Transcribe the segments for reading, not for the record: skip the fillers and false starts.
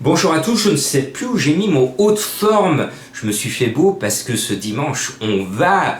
Bonjour à tous, je ne sais plus où j'ai mis mon haut de forme. Je me suis fait beau parce que ce dimanche, on va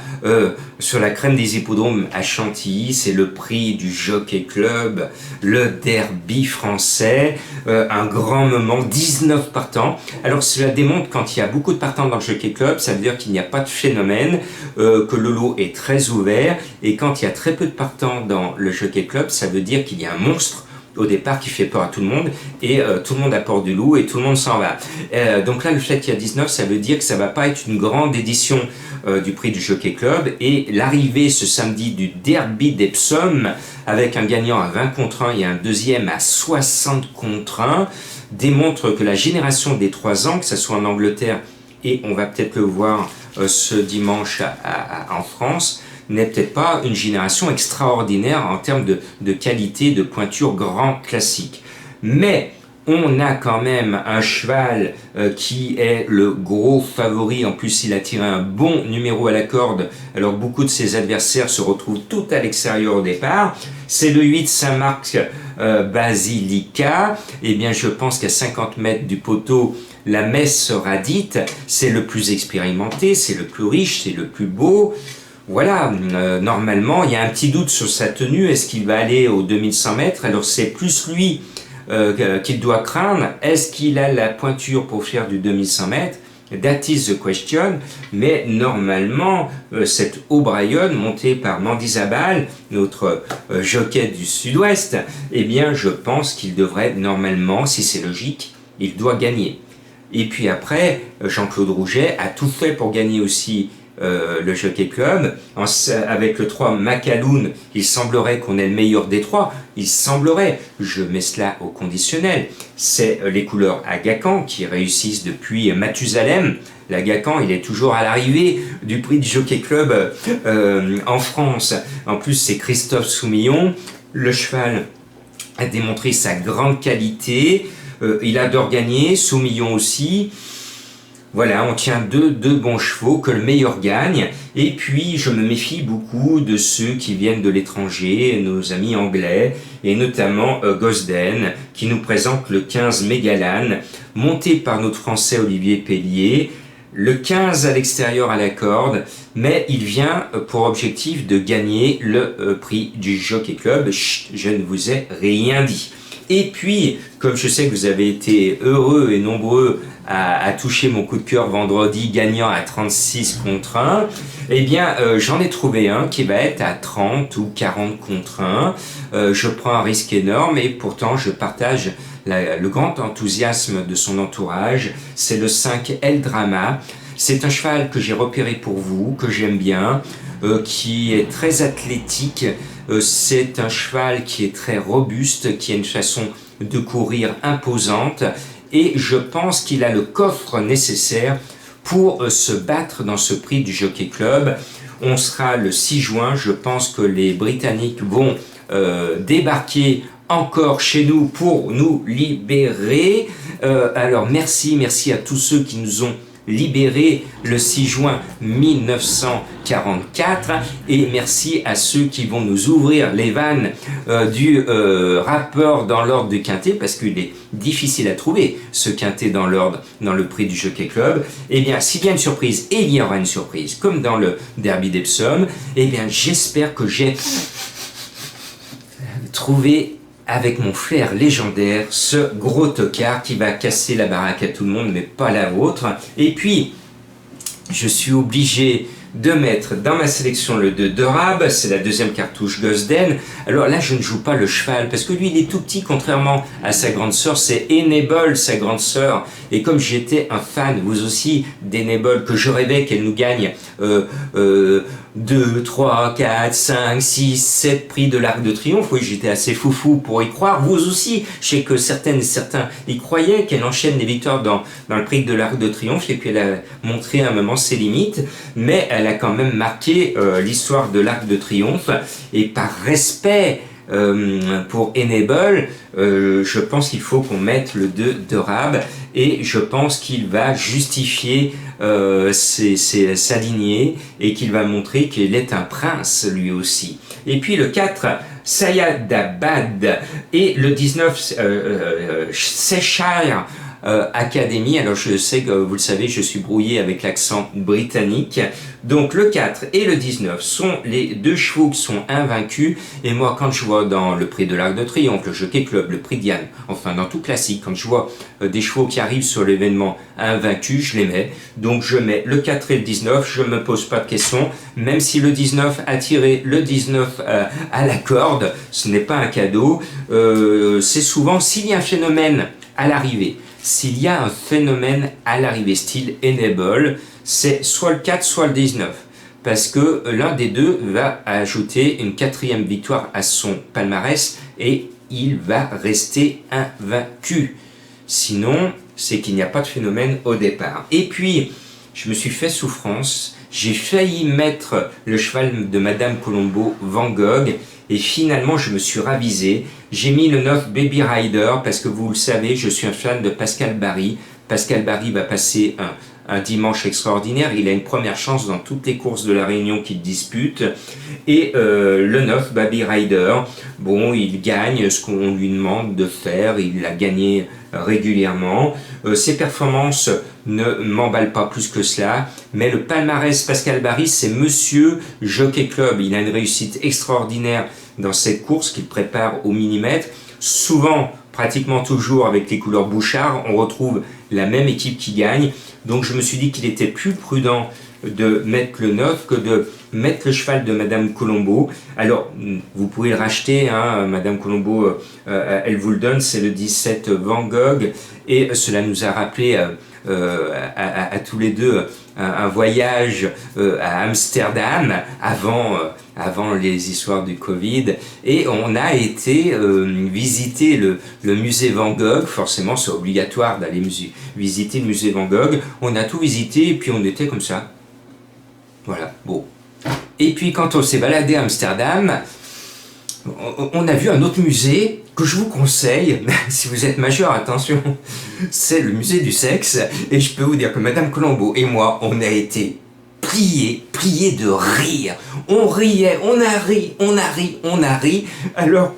sur la crème des hippodromes à Chantilly. C'est le prix du Jockey Club, le derby français. Un grand moment, 19 partants. Alors cela démontre quand il y a beaucoup de partants dans le Jockey Club, ça veut dire qu'il n'y a pas de phénomène, que le lot est très ouvert. Et quand il y a très peu de partants dans le Jockey Club, ça veut dire qu'il y a un monstre au départ qui fait peur à tout le monde et tout le monde apporte du loup et tout le monde s'en va. Donc là, le fait qu'il y a 19, ça veut dire que ça va pas être une grande édition du prix du Jockey Club, et l'arrivée ce samedi du Derby d'Epsom avec un gagnant à 20 contre 1 et un deuxième à 60 contre 1 démontre que la génération des 3 ans, que ce soit en Angleterre et on va peut-être le voir ce dimanche en France, n'est peut-être pas une génération extraordinaire en termes de qualité, de pointure grand classique. Mais on a quand même un cheval qui est le gros favori. En plus, il a tiré un bon numéro à la corde. Alors beaucoup de ses adversaires se retrouvent tout à l'extérieur au départ. C'est le 8 Saint-Marc Basilica. Eh bien, je pense qu'à 50 mètres du poteau, la messe sera dite. C'est le plus expérimenté, c'est le plus riche, c'est le plus beau. Voilà, normalement, il y a un petit doute sur sa tenue. Est-ce qu'il va aller aux 2100 mètres? Alors c'est plus lui qu'il doit craindre. Est-ce qu'il a la pointure pour faire du 2100 mètres? That is the question. Mais normalement, cette O'Brien, montée par Mandy Zabal, notre jockey du sud-ouest, eh bien, je pense qu'il devrait normalement, si c'est logique, il doit gagner. Et puis après, Jean-Claude Rouget a tout fait pour gagner aussi le Jockey Club. Avec le 3 Macaloun, il semblerait qu'on ait le meilleur des trois. Il semblerait, je mets cela au conditionnel, c'est les couleurs Agacan qui réussissent depuis Mathusalem. L'Agacan, il est toujours à l'arrivée du prix du Jockey Club en France. En plus, c'est Christophe Soumillon. Le cheval a démontré sa grande qualité. Il adore gagner, Soumillon aussi. Voilà, on tient deux bons chevaux, que le meilleur gagne. Et puis, je me méfie beaucoup de ceux qui viennent de l'étranger, nos amis anglais, et notamment Gosden, qui nous présente le 15 Mégalane, monté par notre Français Olivier Pellier. Le 15 à l'extérieur à la corde, mais il vient pour objectif de gagner le prix du Jockey Club. Chut, je ne vous ai rien dit. Et puis, comme je sais que vous avez été heureux et nombreux à toucher mon coup de cœur vendredi, gagnant à 36 contre 1, eh bien, j'en ai trouvé un qui va être à 30 ou 40 contre 1. Je prends un risque énorme et pourtant je partage le grand enthousiasme de son entourage. C'est le 5 El Drama. C'est un cheval que j'ai repéré pour vous, que j'aime bien, qui est très athlétique. C'est un cheval qui est très robuste, qui a une façon de courir imposante, et je pense qu'il a le coffre nécessaire pour se battre dans ce prix du Jockey Club. On sera le 6 juin, je pense que les Britanniques vont débarquer encore chez nous pour nous libérer. Alors merci à tous ceux qui nous ont libéré le 6 juin 1944, et merci à ceux qui vont nous ouvrir les vannes du rappeur dans l'ordre du quintet, parce qu'il est difficile à trouver ce quintet dans l'ordre dans le prix du Jockey Club. Eh bien, s'il y a une surprise, et il y aura une surprise comme dans le Derby d'Epsom, eh bien j'espère que j'ai trouvé avec mon flair légendaire, ce gros tocard qui va casser la baraque à tout le monde, mais pas la vôtre. Et puis, je suis obligé de mettre dans ma sélection le 2 de Rab, c'est la deuxième cartouche Gosden. Alors là, je ne joue pas le cheval, parce que lui, il est tout petit, contrairement à sa grande sœur. C'est Enable, sa grande sœur. Et comme j'étais un fan, vous aussi, d'Enable, que je rêvais qu'elle nous gagne 2, 3, 4, 5, 6, 7 prix de l'Arc de Triomphe. Oui, j'étais assez foufou pour y croire. Vous aussi, je sais que certaines et certains y croyaient, qu'elle enchaîne les victoires dans le prix de l'Arc de Triomphe, et puis elle a montré à un moment ses limites, mais elle a quand même marqué l'histoire de l'Arc de Triomphe, et par respect pour Enable, je pense qu'il faut qu'on mette le 2 de Rab, et je pense qu'il va justifier sa lignée, et qu'il va montrer qu'il est un prince lui aussi. Et puis le 4, Sayadabad, et le 19, Cheshire Academy. Alors je sais que vous le savez, je suis brouillé avec l'accent britannique. Donc le 4 et le 19 sont les deux chevaux qui sont invaincus. Et moi, quand je vois dans le prix de l'Arc de Triomphe, le Jockey Club, le prix Diane, enfin dans tout classique, quand je vois des chevaux qui arrivent sur l'événement invaincus, je les mets. Donc je mets le 4 et le 19, je me pose pas de questions. Même si le 19 a tiré le 19 à la corde, ce n'est pas un cadeau. C'est souvent s'il y a un phénomène à l'arrivée. S'il y a un phénomène à l'arrivée, style Enable, c'est soit le 4, soit le 19. Parce que l'un des deux va ajouter une 4e victoire à son palmarès et il va rester invaincu. Sinon, c'est qu'il n'y a pas de phénomène au départ. Et puis, je me suis fait souffrance. J'ai failli mettre le cheval de Madame Colombo, Van Gogh, et finalement je me suis ravisé. J'ai mis le 9 Baby Rider parce que vous le savez, je suis un fan de Pascal Barry. Pascal Barry va passer un dimanche extraordinaire. Il a une première chance dans toutes les courses de la Réunion qu'il dispute. Et le 9 Baby Rider, bon, il gagne ce qu'on lui demande de faire. Il a gagné régulièrement. Ses performances ne m'emballent pas plus que cela, mais le palmarès Pascal Barry, c'est Monsieur Jockey Club. Il a une réussite extraordinaire dans cette course qu'il prépare au millimètre. Souvent, pratiquement toujours avec les couleurs Bouchard, on retrouve la même équipe qui gagne. Donc je me suis dit qu'il était plus prudent de mettre le 9 que de mettre le cheval de Madame Colombo. Alors, vous pouvez le racheter, hein, Madame Colombo, elle vous le donne, c'est le 17 Van Gogh, et cela nous a rappelé à tous les deux un voyage à Amsterdam avant les histoires du Covid, et on a été visiter le musée Van Gogh. Forcément c'est obligatoire d'aller visiter le musée Van Gogh. On a tout visité et puis on était comme ça, voilà, bon. Et puis quand on s'est baladé à Amsterdam, on a vu un autre musée que je vous conseille, si vous êtes majeur, attention, c'est le musée du sexe, et je peux vous dire que Madame Colombo et moi, on a été priés de rire. On riait, on a ri, alors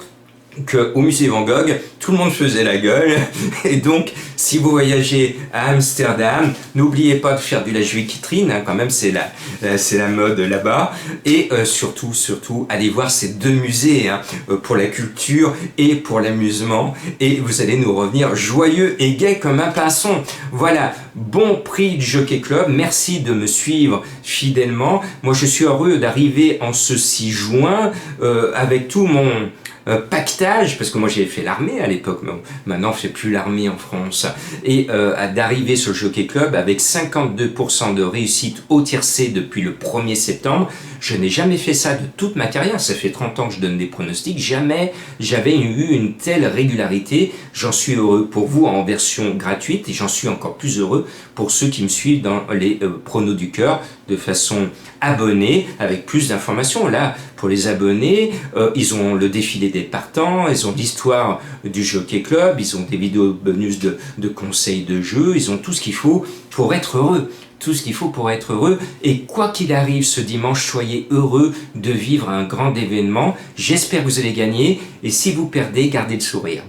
qu'au musée Van Gogh, tout le monde faisait la gueule. Et donc, si vous voyagez à Amsterdam, n'oubliez pas de faire du lèche-vitrine, hein, quand même, c'est la mode là-bas. Et surtout, allez voir ces deux musées, hein, pour la culture et pour l'amusement. Et vous allez nous revenir joyeux et gai comme un pinson. Voilà, bon prix du Jockey Club. Merci de me suivre fidèlement. Moi, je suis heureux d'arriver en ce 6 juin avec tout mon pactage, parce que moi j'ai fait l'armée à l'époque, mais maintenant je fais plus l'armée en France, et d'arriver sur le Jockey Club avec 52% de réussite au tiercé depuis le 1er septembre. Je n'ai jamais fait ça de toute ma carrière, ça fait 30 ans que je donne des pronostics, jamais j'avais eu une telle régularité. J'en suis heureux pour vous en version gratuite, et j'en suis encore plus heureux pour ceux qui me suivent dans les pronos du cœur de façon abonnée, avec plus d'informations. Là, pour les abonnés, ils ont le défilé des partants, ils ont l'histoire du Jockey Club, ils ont des vidéos bonus de conseils de jeu, ils ont tout ce qu'il faut pour être heureux. Tout ce qu'il faut pour être heureux, et quoi qu'il arrive ce dimanche, soyez heureux de vivre un grand événement. J'espère que vous allez gagner, et si vous perdez, gardez le sourire.